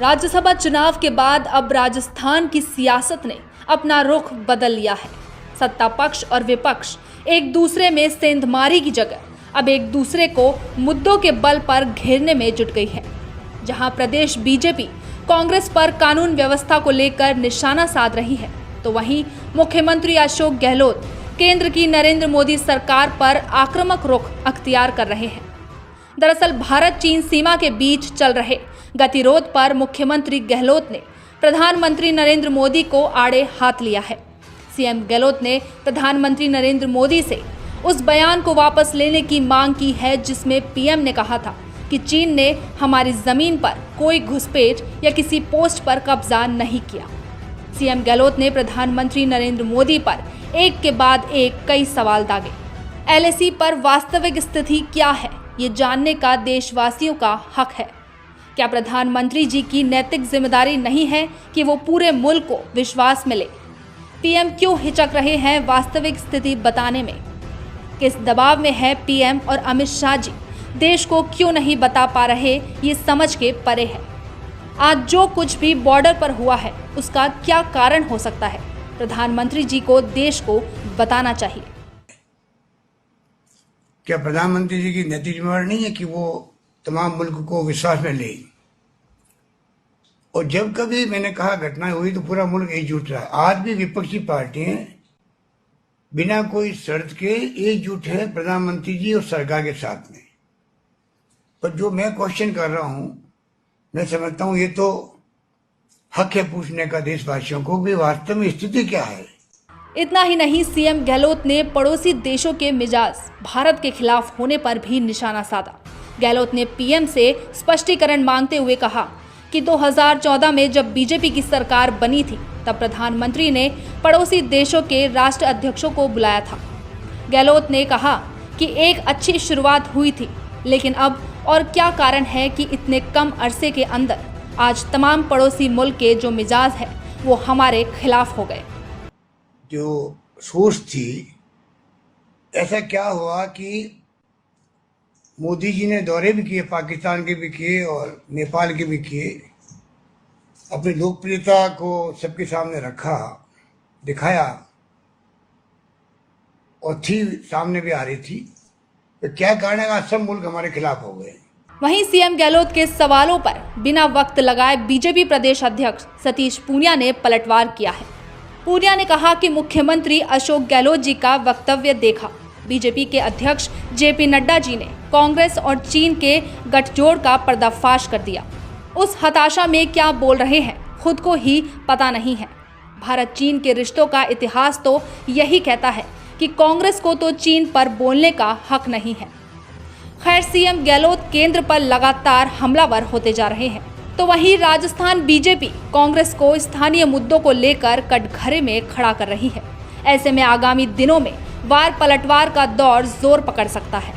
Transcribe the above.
राज्यसभा चुनाव के बाद अब राजस्थान की सियासत ने अपना रुख बदल लिया है। सत्ता पक्ष और विपक्ष एक दूसरे में सेंधमारी की जगह अब एक दूसरे को मुद्दों के बल पर घेरने में जुट गई है। जहां प्रदेश बीजेपी कांग्रेस पर कानून व्यवस्था को लेकर निशाना साध रही है, तो वहीं मुख्यमंत्री अशोक गहलोत केंद्र की नरेंद्र मोदी सरकार पर आक्रामक रुख अख्तियार कर रहे हैं। दरअसल भारत चीन सीमा के बीच चल रहे गतिरोध पर मुख्यमंत्री गहलोत ने प्रधानमंत्री नरेंद्र मोदी को आड़े हाथ लिया है। सीएम गहलोत ने प्रधानमंत्री नरेंद्र मोदी से उस बयान को वापस लेने की मांग की है जिसमें पीएम ने कहा था कि चीन ने हमारी जमीन पर कोई घुसपैठ या किसी पोस्ट पर कब्जा नहीं किया। सीएम गहलोत ने प्रधानमंत्री नरेंद्र मोदी पर एक के बाद एक कई सवाल दागे। एलएसी पर वास्तविक स्थिति क्या है, ये जानने का देशवासियों का हक है। क्या प्रधानमंत्री जी की नैतिक जिम्मेदारी नहीं है कि वो पूरे मुल्क को विश्वास में ले? पीएम क्यों हिचक रहे हैं वास्तविक स्थिति बताने में? किस दबाव में है पीएम और अमित शाह जी? देश को क्यों नहीं बता पा रहे, ये समझ के परे है। आज जो कुछ भी बॉर्डर पर हुआ है उसका क्या कारण हो सकता है, प्रधानमंत्री जी को देश को बताना चाहिए। क्या प्रधानमंत्री जी की नैतिक जिम्मेदारी नहीं है कि वो तमाम मुल्क को विश्वास में ले? और जब कभी मैंने कहा घटनाएं हुई तो पूरा मुल्क एकजुट रहा। आज भी विपक्षी पार्टियां बिना कोई शर्त के एकजुट है प्रधानमंत्री जी और सरकार के साथ में। पर जो मैं क्वेश्चन कर रहा हूं, मैं समझता हूं ये तो हक है पूछने का देशवासियों को भी वास्तव में स्थिति क्या है। इतना ही नहीं, सीएम गहलोत ने पड़ोसी देशों के मिजाज भारत के खिलाफ होने पर भी निशाना साधा। गहलोत ने पीएम से स्पष्टीकरण मांगते हुए कहा कि 2014 में जब बीजेपी की सरकार बनी थी तब प्रधानमंत्री ने पड़ोसी देशों के राष्ट्र अध्यक्षों को बुलाया था। गहलोत ने कहा कि एक अच्छी शुरुआत हुई थी, लेकिन अब और क्या कारण है कि इतने कम अरसे के अंदर आज तमाम पड़ोसी मुल्क के जो मिजाज है वो हमारे खिलाफ हो गए। जो सोच थी, ऐसा क्या हुआ कि मोदी जी ने दौरे भी किए, पाकिस्तान के भी किए और नेपाल के भी किए, अपनी लोकप्रियता को सबके सामने रखा, दिखाया और थी सामने भी आ रही थी। तो क्या कारण है सब मुल्क हमारे खिलाफ हो गए? वहीं सीएम गहलोत के सवालों पर बिना वक्त लगाए बीजेपी प्रदेश अध्यक्ष सतीश पूनिया ने पलटवार किया है। पूनिया ने कहा कि मुख्यमंत्री अशोक गहलोत जी का वक्तव्य देखा। बीजेपी के अध्यक्ष जेपी नड्डा जी ने कांग्रेस और चीन के गठजोड़ का पर्दाफाश कर दिया। उस हताशा में क्या बोल रहे हैं खुद को ही पता नहीं है। भारत चीन के रिश्तों का इतिहास तो यही कहता है कि कांग्रेस को तो चीन पर बोलने का हक नहीं है। खैर, सीएम गहलोत केंद्र पर लगातार हमलावर होते जा रहे हैं, तो वहीं राजस्थान बीजेपी कांग्रेस को स्थानीय मुद्दों को लेकर कटघरे में खड़ा कर रही है। ऐसे में आगामी दिनों में वार पलटवार का दौर जोर पकड़ सकता है।